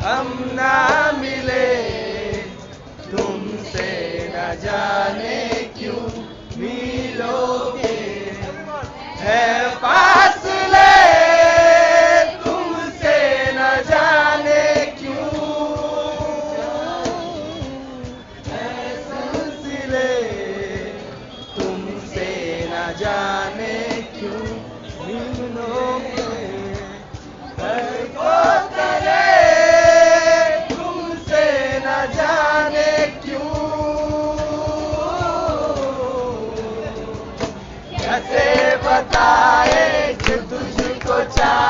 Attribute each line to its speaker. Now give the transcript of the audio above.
Speaker 1: हम ना मिले तुमसे न जाने क्यों मिलोगे है फासले तुमसे न जाने क्यों है सिलसिले तुमसे न जाने क्यों मिलोगे है कोतरे तुमसे न जाने क्यों कैसे बताए कि तुझको चाहे